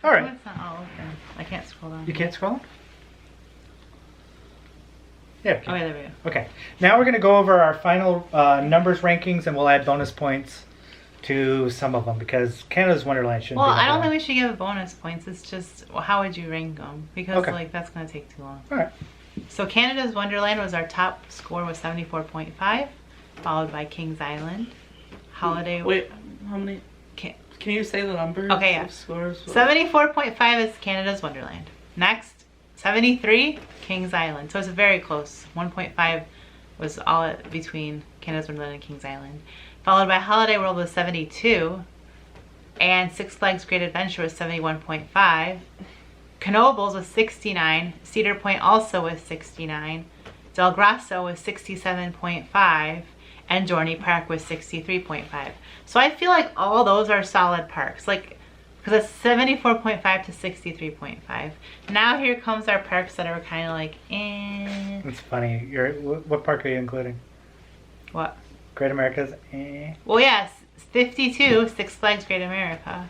All right. Oh, it's not all open. I can't scroll down. You can't scroll? Yeah. Oh, yeah, there we go. Okay. Now we're going to go over our final numbers rankings, and we'll add bonus points to some of them because Canada's Wonderland shouldn't Well, be I don't number think we should give bonus points. It's just, well, how would you rank them? Because, Okay. like, that's going to take too long. All right. So Canada's Wonderland was our top score was 74.5, followed by Kings Island. Holiday. Wait, how many? Can, Can you say the numbers? Okay, yeah. Of scores? 74.5 is Canada's Wonderland. Next, 73, Kings Island. So it's very close. 1.5 was all between Canada's Wonderland and Kings Island. Followed by Holiday World with 72. And Six Flags Great Adventure was 71.5. Knoebels was 69. Cedar Point also was 69. Del Grasso was 67.5. And Dorney Park was 63.5. So I feel like all those are solid parks. Like, because it's 74.5 to 63.5. Now here comes our parks that are kind of like, eh. It's funny. What park are you including? What? Great America's eh. Well, yes, 52, Six Flags Great America.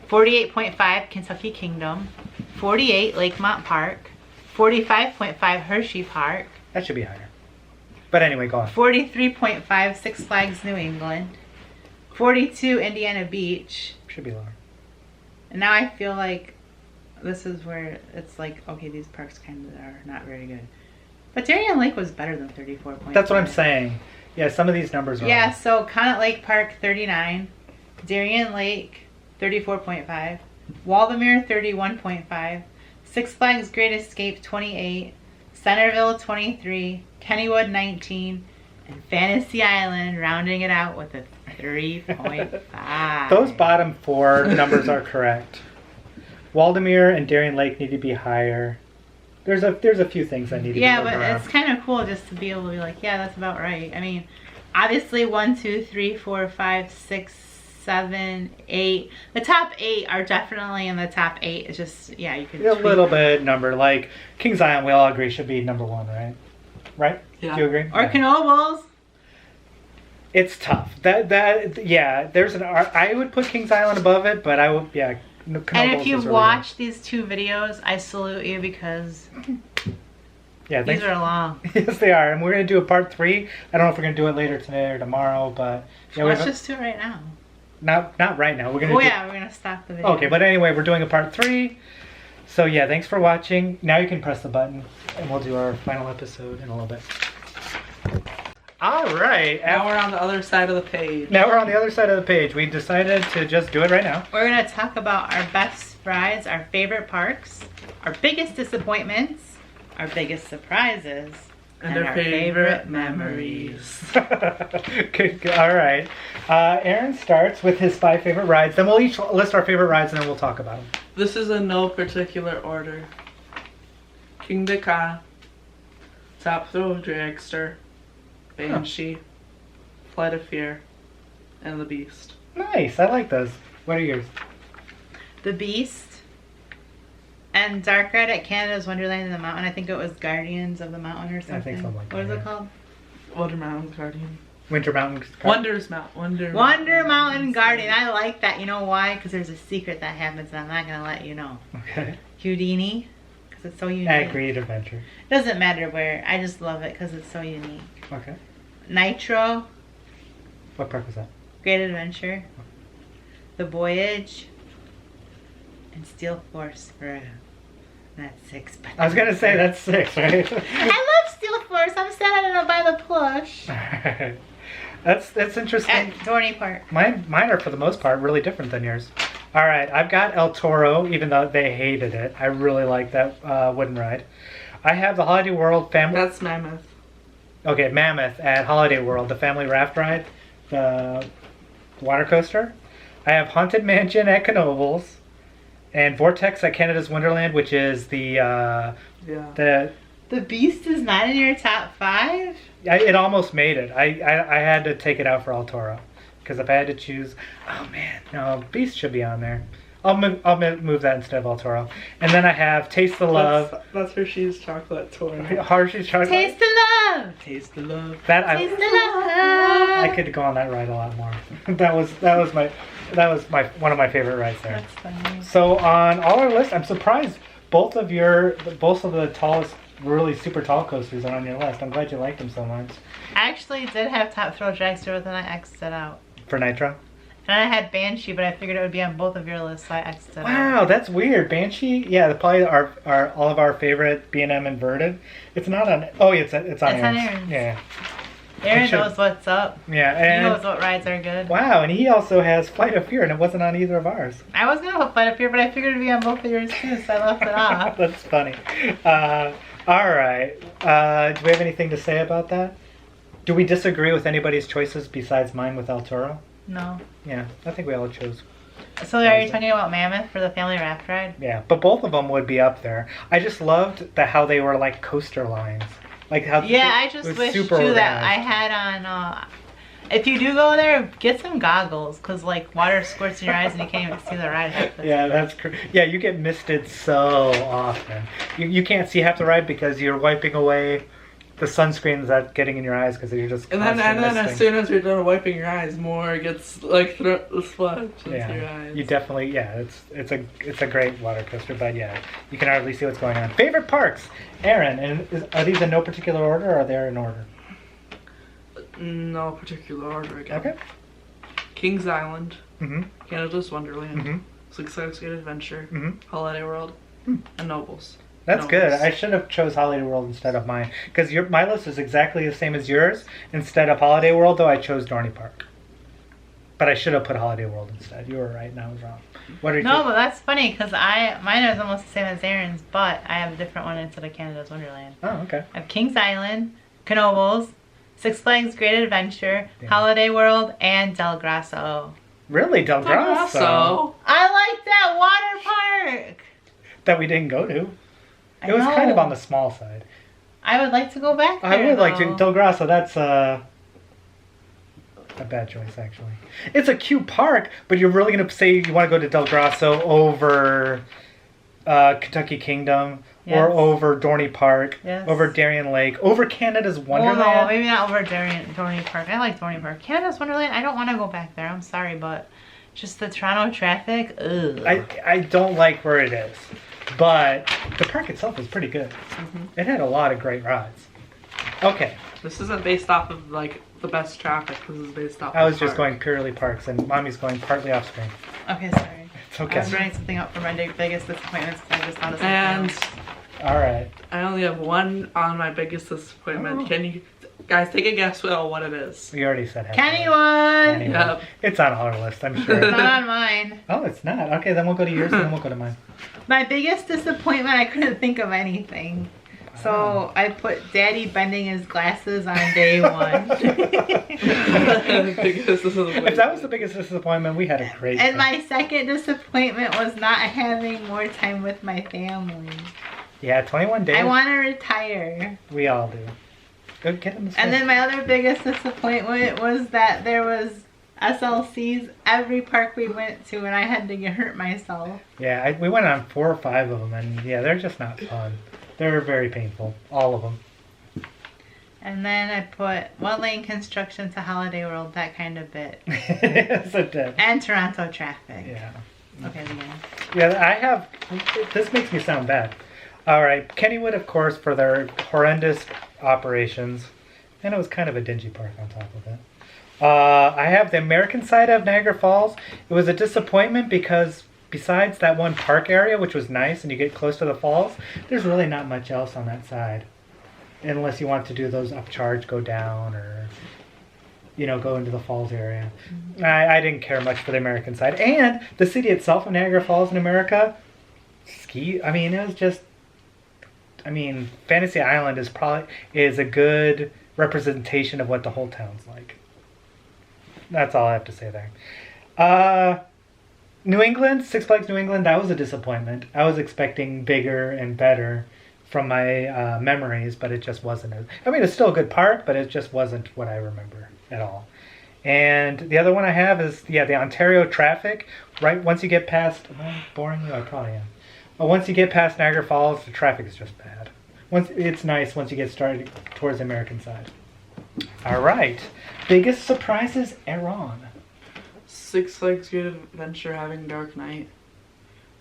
48.5, Kentucky Kingdom. 48, Lakemont Park. 45.5, Hershey Park. That should be higher. But anyway, go on. 43.5, Six Flags New England. 42, Indiana Beach. Should be lower. And now I feel like this is where it's like, okay, these parks kind of are not very good. But Darien Lake was better than 34.5. That's what I'm saying. Yeah, some of these numbers are Yeah, wrong. so Connet Lake Park, 39. Darien Lake, 34.5. Waldameer, 31.5. Six Flags Great Escape, 28. Centerville, 23. Kennywood, 19. And Fantasy Island, rounding it out with a 3.5. Those bottom four numbers are correct. Waldemere and Darien Lake need to be higher. There's a few things that need to be Yeah, moved but around. it's kind of cool just to be able to be like, yeah, that's about right. I mean, obviously 1, 2, 3, 4, 5, 6, 7, 8. The top 8 are definitely in the top 8. It's just, yeah, you could a tweak. little bit number. Like Kings Island, we all agree should be number 1, right? Right? Yeah. Do you agree? Or Yeah. Knoebels. It's tough. Yeah. There's I would put Kings Island above it, but I would And Knoebels if you is really watch these 2 videos, I salute you because good. Yeah, these thanks. are long. Yes, they are, and we're gonna do a part 3. I don't know if we're gonna do it later today or tomorrow, but yeah, Let's just do it right now. not right now. We're gonna. Oh do, yeah, we're gonna stop the video. Okay, but anyway, we're doing a part 3. So yeah, thanks for watching. Now you can press the button, and we'll do our final episode in a little bit. All right. Now we're on the other side of the page. Now we're on the other side of the page. We decided to just do it right now. We're gonna talk about our best rides, our favorite parks, our biggest disappointments, our biggest surprises, And our favorite memories. Good. All right. Aaron starts with his 5 favorite rides. Then we'll each list our favorite rides, and then we'll talk about them. This is in no particular order. King Ka, Top Thrill Dragster, Banshee, Flight of Fear, and The Beast. Nice. I like those. What are yours? The Beast, and Dark Ride at Canada's Wonderland in the Mountain. I think it was Guardians of the Mountain or something. I think something like What that, is yeah. it called? Wonder Mountain Guardian. Winter Mountain. Wonder Mountain Guardian. I like that. You know why? Because there's a secret that happens and I'm not going to let you know. Okay. Houdini, because it's so unique. And Great Adventure. Doesn't matter where. I just love it because it's so unique. Okay. Nitro, What park was that? Great Adventure, The Voyage, and Steel Force Forever. That's 6. But I was gonna say that's 6, right? I love Steel Force. I'm sad I didn't buy the plush. That's interesting. At Dorney Park. Mine are for the most part really different than yours. All right, I've got El Toro, even though they hated it. I really like that wooden ride. I have the Holiday World family. That's Mammoth. Okay, Mammoth at Holiday World, the family raft ride, the water coaster. I have Haunted Mansion at Knoebels, and Vortex at Canada's Wonderland, which is Yeah. The Beast is not in your top 5? It almost made it. I had to take it out for El Toro because if I had to choose, oh man, no, Beast should be on there. I'll move that instead of El Toro. And then I have Taste the Love, That's Hershey's chocolate toy. Hershey's Chocolate. Taste the Love! Taste the love. That Taste the I Love! could go on that ride a lot more. that was my that was one of my favorite rides there. That's funny. So on all our list, I'm surprised both of the tallest, really super tall coasters are on your list. I'm glad you liked them so much. I actually did have Top Thrill Dragster, but then I X'd it out. For Nitro? And I had Banshee, but I figured it would be on both of your lists, so I X'd it out. Wow, that's weird. Banshee, yeah, probably our all of our favorite B&M inverted. It's not on. Oh, it's on It's on Aaron's. Aaron's. Yeah, Aaron should- knows what's up. yeah, He and knows what rides are good. wow, and he also has Flight of Fear, and it wasn't on either of ours. I was gonna put Flight of Fear, but I figured it'd be on both of yours too, so I left it off. That's funny. All right. Do we have anything to say about that? Do we disagree with anybody's choices besides mine with El Toro? No. Yeah, I think we all chose. So are you talking about Mammoth for the family raft ride? Yeah, but both of them would be up there. I just loved how they were like coaster lines. Like how Yeah, I it just was wish too super that organized. I had on. If you do go there, get some goggles, cause like water squirts in your eyes and you can't even see the ride. half the Yeah, time. that's yeah. You get misted so often. You can't see half the ride because you're wiping away the sunscreen that's getting in your eyes because you're just. And then constantly as misting. soon as you're done wiping your eyes, more gets like splotched into your Yeah, eyes. you definitely it's a great water coaster, but yeah, you can hardly see what's going on. Favorite parks, Aaron, and are these in no particular order or are they in order? No particular order again. Okay. Kings Island, Mhm. Canada's Wonderland, Mhm. Six Flags Great Adventure, Mhm. Holiday World, Hmm. and Nobles. That's good. Nobles. I should have chose Holiday World instead of mine because my list is exactly the same as yours. Instead of Holiday World, though, I chose Dorney Park. But I should have put Holiday World instead. You were right, and I was wrong. What are you? No, but that's funny because mine is almost the same as Aaron's, but I have a different one instead of Canada's Wonderland. Oh, okay. I have Kings Island, Knoebels, Six Flags Great Adventure, Yeah. Holiday World, and Del Grasso. Really, Del Grasso, So, I like that water park. that we didn't go to. I It was kind of know. on the small side. I would like to go back there. I would like to. though. Del Grasso, that's a bad choice, actually. It's a cute park, but you're really going to say you want to go to Del Grasso over Kentucky Kingdom or Yes. over Dorney Park, Yes. over Darien Lake, over Canada's Well, Wonderland? no, maybe not over Dorney Park. I like Dorney Park. Canada's Wonderland, I don't want to go back there. I'm sorry, but just the Toronto traffic, ugh. I don't like where it is, but the park itself is pretty good. It had a lot of great rides. Okay, this isn't based off of like the best traffic. This is based off. I was of just park. going purely parks, and Mommy's going partly off screen. Okay, sorry. It's I okay. was writing something up for my biggest disappointments because I just thought of something And else. All right. I only have one on my biggest disappointment. Oh. Can you guys take a guess what it is? We already said Kennywood! Kennywood. Yep. It's on our list, I'm sure. Not on mine. Oh, it's not. Okay, then we'll go to yours and then we'll go to mine. My biggest disappointment, I couldn't think of anything. So I put Daddy bending his glasses on day one. If that was the biggest disappointment, we had a great And time. my second disappointment was not having more time with my family. Yeah, 21 days. I want to retire. We all do. Go get in the And then my other biggest disappointment was that there was SLCs every park we went to and I had to get hurt myself. Yeah, we went on 4 or 5 of them, and yeah, they're just not fun. They're very painful, all of them. And then I put One Lane Construction to Holiday World, that kind of bit. It's a dead. And Toronto traffic. Yeah. Okay, again. Yeah, I have. This makes me sound bad. All right, Kennywood, of course, for their horrendous operations, and it was kind of a dingy park on top of it. I have the American side of Niagara Falls. It was a disappointment because besides that one park area, which was nice, and you get close to the falls, there's really not much else on that side, unless you want to do those upcharge, go down, or go into the falls area. I didn't care much for the American side, and the city itself of Niagara Falls in America. It was just. Fantasy Island is a good representation of what the whole town's like. That's all I have to say there. New England, Six Flags New England, that was a disappointment. I was expecting bigger and better from my memories, but it just wasn't. It's still a good park, but it just wasn't what I remember at all. And the other one I have is, the Ontario traffic. Right, once you get past, am I boring you? I probably am. But once you get past Niagara Falls, the traffic is just bad. It's nice once you get started towards the American side. All right. Biggest surprises, Aaron. Six Flags Great Adventure having Dark Knight,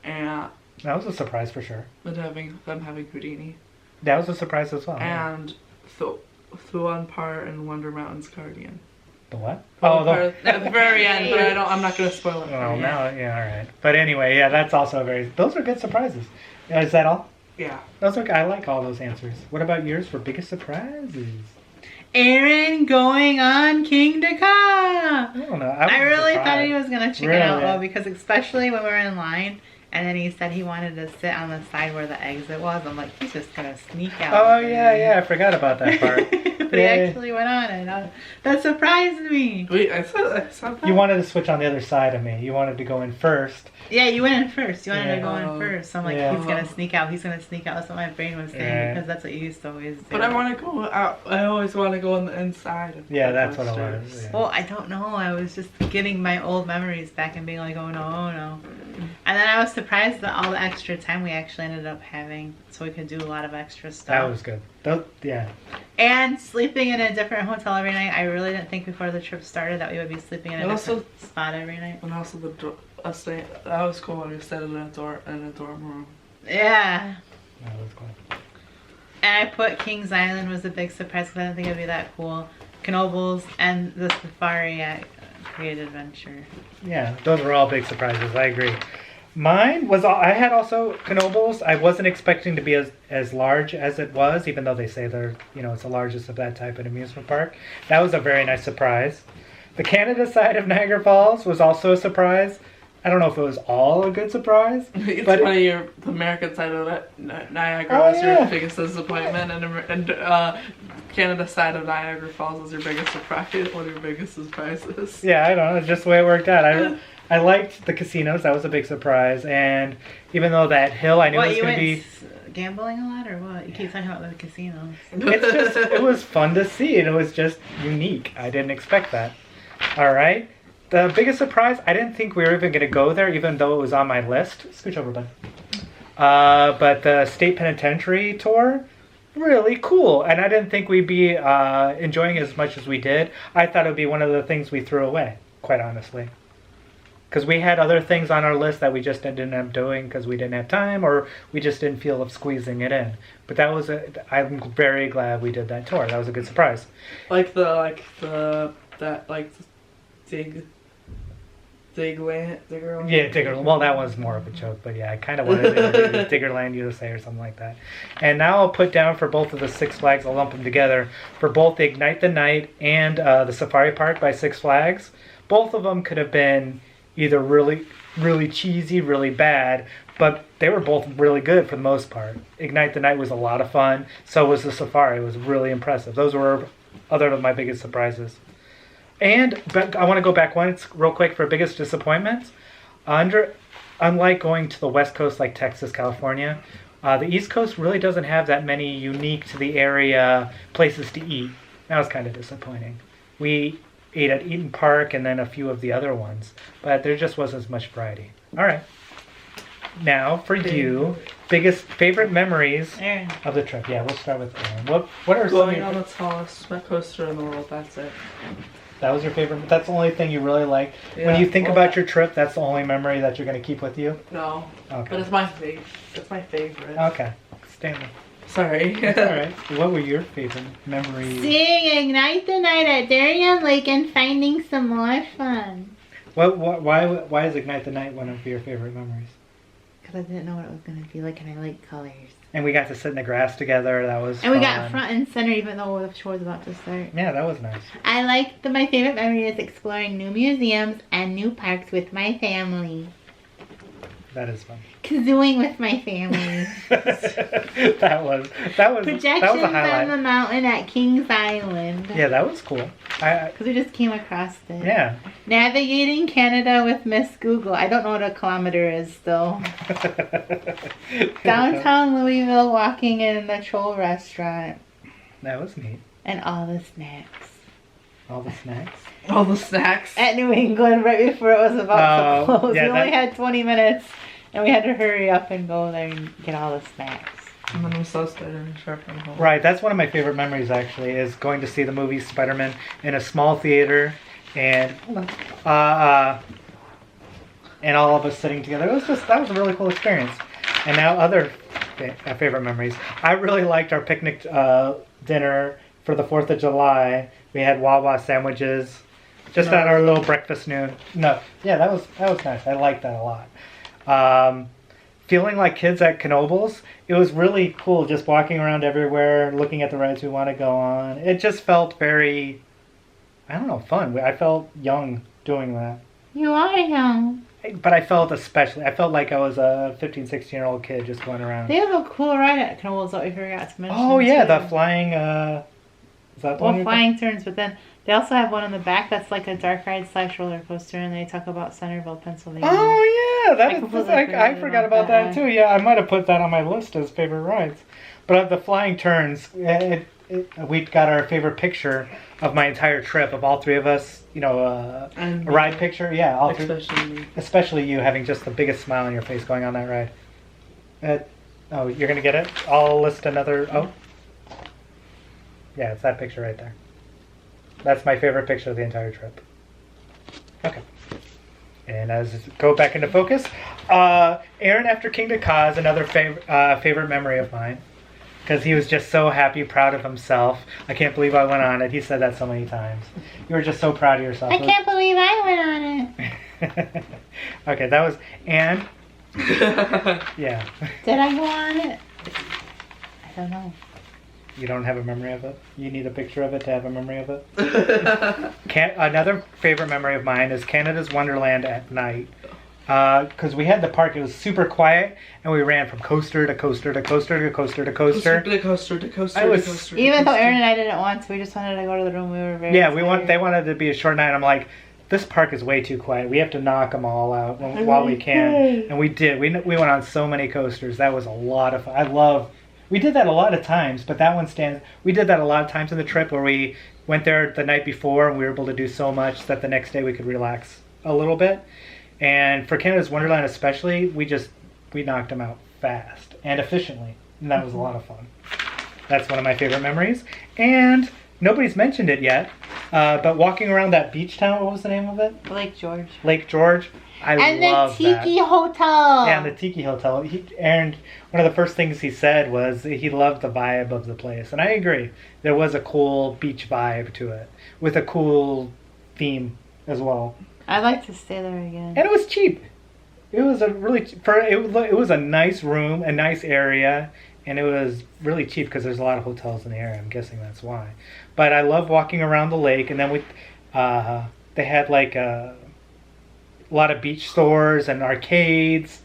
and That was a surprise for sure. them having Houdini, That was a surprise as well. yeah. and Thuan Par and Wonder Mountain's Guardian. The what? Oh, the. at the very end, but I'm not gonna spoil it. Oh, now, yeah, all right. But anyway, yeah, that's also a very. Those are good surprises. Is that all? Yeah. Those are. I like all those answers. What about yours for biggest surprises? Aaron going on King Dakar. I don't know. I was really thought surprised. he was gonna chicken Really? out though, because especially when we were in line, and then he said he wanted to sit on the side where the exit was. I'm like, he's just gonna sneak out. Oh yeah, I forgot about that part. But he Yeah. actually went on it. That surprised me. Wait, I said that. You wanted to switch on the other side of me. You wanted to go in first. Yeah, you went in first. You wanted Yeah. to go in first. So I'm like, Yeah. he's gonna sneak out. He's gonna sneak out. That's what my brain was saying Yeah. because that's what you used to always do. But I want to go out. I always want to go on the inside. Of Yeah, the that's what it coasters. was. Yeah. Well, I don't know. I was just getting my old memories back and being like, oh no, oh no. And then I was surprised at all the extra time we actually ended up having, so we could do a lot of extra stuff. That was good. Yeah. And sleeping in a different hotel every night. I really didn't think before the trip started that we would be sleeping in a And different spot every night. And also that was cool when we stayed in a dorm room. Yeah. That was cool. And I put Kings Island was a big surprise because I didn't think it would be that cool. Knoebels and the safari at Great Adventure. Yeah, those were all big surprises. I agree. Mine was. I had also Knoebels. I wasn't expecting to be as large as it was, even though they say they're it's the largest of that type of amusement park. That was a very nice surprise. The Canada side of Niagara Falls was also a surprise. I don't know if it was all a good surprise, It's but funny, the American side of it, Niagara Oh, was yeah. your biggest disappointment, and Canada side of Niagara Falls was your biggest surprise. One of your biggest surprises. yeah, I don't know. It's just the way it worked out. I liked the casinos. That was a big surprise. And even though that hill, I knew it was you going to went be. gambling a lot or what? You keep talking about the casinos. It's just, it was fun to see. And it was just unique. I didn't expect that. All right. The biggest surprise, I didn't think we were even going to go there, even though it was on my list. Scooch over, bud. But the state penitentiary tour, really cool. And I didn't think we'd be enjoying it as much as we did. I thought it would be one of the things we threw away, quite honestly. Because we had other things on our list that we just didn't end up doing because we didn't have time or we just didn't feel of squeezing it in. But that was I'm very glad we did that tour. That was a good surprise. Diggerland. Yeah, Digger. Well, that was more of a joke, but yeah, I kind of wanted to do Diggerland USA or something like that. And now I'll put down for both of the Six Flags, I'll lump them together, for both the Ignite the Night and the Safari Park by Six Flags. Both of them could have been either really, really cheesy, really bad, but they were both really good for the most part. Ignite the Night was a lot of fun. So was the Safari. It was really impressive. Those were other of my biggest surprises. And but I want to go back once real quick for biggest disappointments. Unlike going to the West Coast like Texas, California, the East Coast really doesn't have that many unique to the area places to eat. That was kind of disappointing. We ate at Eaton Park and then a few of the other ones, but there just wasn't as much variety. All right. Now for you, biggest favorite memories Aaron. of the trip. Yeah, we'll start with Aaron. What are some? Going on the tallest coaster in the world. That's it. That was your favorite. That's the only thing you really liked. Yeah, When you think well, about your trip, that's the only memory that you're going to keep with you. No, Okay. but it's my favorite. It's my favorite. Okay. Stanley. Sorry. All right. What were your favorite memories? Seeing Ignite the Night at Darien Lake and finding some more fun. Why is Ignite the Night one of your favorite memories? Because I didn't know what it was going to be like and I like colors. And we got to sit in the grass together. That was And we fun. got front and center even though the show was about to start. Yeah, that was nice. I like my favorite memory is exploring new museums and new parks with my family. That is fun. Kazooing with my family. that was Projections a on the highlight. mountain at Kings Island. Yeah, that was cool. Because we just came across it. Yeah. Navigating Canada with Miss Google. I don't know what a kilometer is still. Downtown Louisville walking in the Troll restaurant. That was neat. And all the snacks. All the snacks. All the snacks. At New England right before it was about to close. yeah, we only that- had 20 minutes and we had to hurry up and go there and get all the snacks. And then we saw Spider-Man Far From Home. Right, that's one of my favorite memories actually, is going to see the movie Spider-Man in a small theater and and all of us sitting together. That was a really cool experience. And now other favorite memories. I really liked our picnic dinner for the 4th of July. We had Wawa sandwiches, just at our little breakfast noon. No, yeah, that was nice. I liked that a lot. Feeling like kids at Knoebels, it was really cool just walking around everywhere, looking at the rides we want to go on. It just felt very, I don't know, fun. I felt young doing that. You are young. But I felt like I was a 15, 16-year-old kid just going around. They have a cool ride at Knoebels that we forgot to mention. Oh, yeah, too. the flying, is that the one you're flying turns, but then they also have one in the back that's like a dark ride / roller coaster, and they talk about Centerville, Pennsylvania. Oh, yeah, I forgot forgot about about that that. too. Yeah, I might have put that on my list as favorite rides. But the flying turns, we got our favorite picture of my entire trip of all three of us. You know, a ride picture. Yeah, all three. Especially you having just the biggest smile on your face going on that ride. Oh, you're gonna get it? I'll list another. Oh, yeah, it's that picture right there. That's my favorite picture of the entire trip. Okay. And as go back into focus, Aaron after Kingda Ka is another favorite memory of mine. Because he was just so happy, proud of himself. I can't believe I went on it. He said that so many times. You were just so proud of yourself. I can't believe I went on it. Okay, that was Anne. Yeah. Did I go on it? I don't know. You don't have a memory of it? You need a picture of it to have a memory of it? Another favorite memory of mine is Canada's Wonderland at night. Because we had the park, it was super quiet, and we ran from coaster to coaster to coaster to coaster to coaster. Even though Aaron and I didn't want to, we just wanted to go to the room. We were very tired. They wanted it to be a short night. I'm like, this park is way too quiet. We have to knock them all out while we can. And we did. We went on so many coasters. That was a lot of fun. We did that a lot of times, but that one stands. We did that a lot of times in the trip where we went there the night before and we were able to do so much that the next day we could relax a little bit. And for Canada's Wonderland especially, we knocked them out fast and efficiently. And that was a lot of fun. That's one of my favorite memories. And nobody's mentioned it yet, but walking around that beach town, what was the name of it? Lake George. Lake George. I love that. And the Tiki Hotel. Yeah, and the Tiki Hotel. Aaron, one of the first things he said was he loved the vibe of the place. And I agree. There was a cool beach vibe to it with a cool theme as well. I'd like to stay there again. And it was cheap. It was it was a nice room, a nice area, and it was really cheap because there's a lot of hotels in the area. I'm guessing that's why. But I love walking around the lake, and then they had like a lot of beach stores and arcades,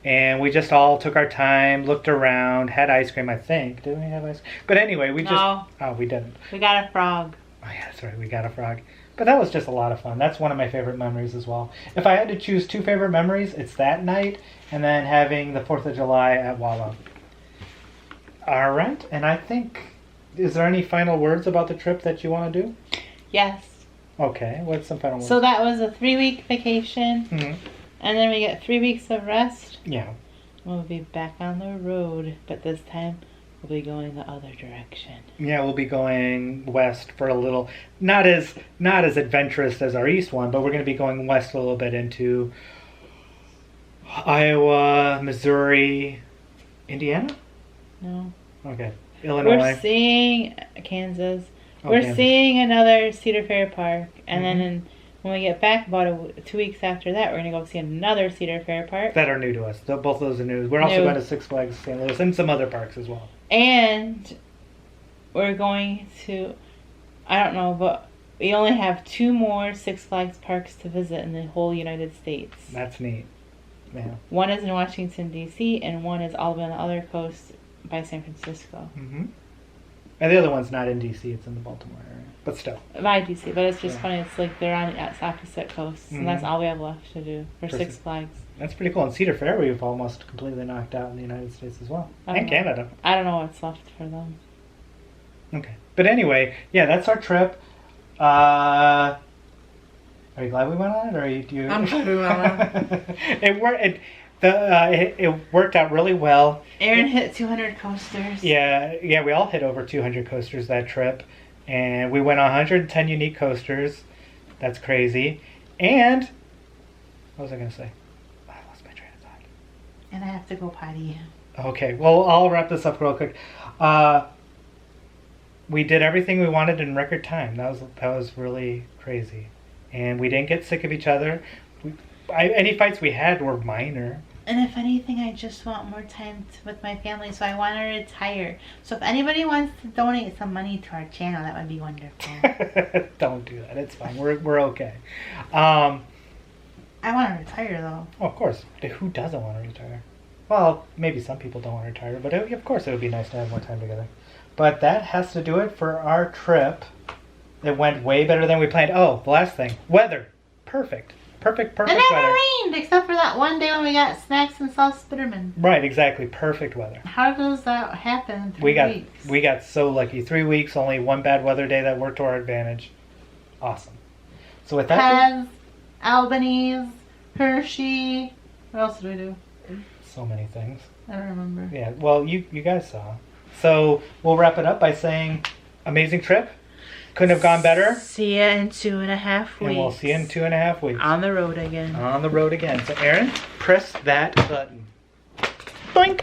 and we just all took our time, looked around, had ice cream. I think did we have ice cream? But anyway, we didn't. We got a frog. Oh yeah, that's right. We got a frog. But that was just a lot of fun. That's one of my favorite memories as well. If I had to choose two favorite memories, it's that night and then having the 4th of July at Wawa. All right. And I think, is there any final words about the trip that you want to do? Yes. Okay. What's some final words? So that was a 3-week vacation. Mm-hmm. And then we get 3 weeks of rest. Yeah. We'll be back on the road. But this time, we'll be going the other direction. Yeah, we'll be going west for a little, not as adventurous as our east one, but we're going to be going west a little bit into Iowa, Missouri, Indiana? No. Okay. Illinois. We're seeing Kansas. Oh, We're Kansas. seeing another Cedar Fair Park. And then when we get back, about 2 weeks after that, we're going to go see another Cedar Fair Park. That are new to us. Both of those are new. We're also going to Six Flags St. Louis and some other parks as well. And we're going to, I don't know, but we only have 2 more Six Flags parks to visit in the whole United States. That's neat. Yeah. One is in Washington, D.C., and one is all the way on the other coast by San Francisco. Mm-hmm. And the other one's not in D.C., it's in the Baltimore area. But still. By D.C., but it's just funny. It's like they're on the opposite coasts, and that's all we have left to do for Six Flags. That's pretty cool. And Cedar Fair we've almost completely knocked out in the United States as well. And Canada. I don't know what's left for them. Okay. But anyway, yeah, that's our trip. Are you glad we went on it, or do you? I'm glad we went on it. It worked out really well. Aaron hit 200 coasters. Yeah, we all hit over 200 coasters that trip, and we went on 110 unique coasters. That's crazy. And what was I gonna say? And I have to go potty. Okay, well, I'll wrap this up real quick. We did everything we wanted in record time. That was really crazy, and we didn't get sick of each other. Any fights we had were minor. And if anything, I just want more time with my family, so I want to retire. So if anybody wants to donate some money to our channel, that would be wonderful. Don't do that. It's fine. We're okay. I want to retire, though. Well, of course. Who doesn't want to retire? Well, maybe some people don't want to retire, but of course it would be nice to have more time together. But that has to do it for our trip. It went way better than we planned. Oh, the last thing. Weather. Perfect. Perfect It weather. never rained, except for that one day when we got snacks and saw Spiderman. Right, exactly. Perfect weather. How does that happen in 3 weeks? We got so lucky. 3 weeks, only one bad weather day that worked to our advantage. Awesome. So with that, Pez, Albanese, Hershey. What else did we do? so many things. I don't remember. Yeah, well, you guys saw. So we'll wrap it up by saying, amazing trip. Couldn't have gone better. See ya in 2.5 weeks. And we'll see you in 2.5 weeks. On the road again. On the road again. So Aaron, press that button. Boink.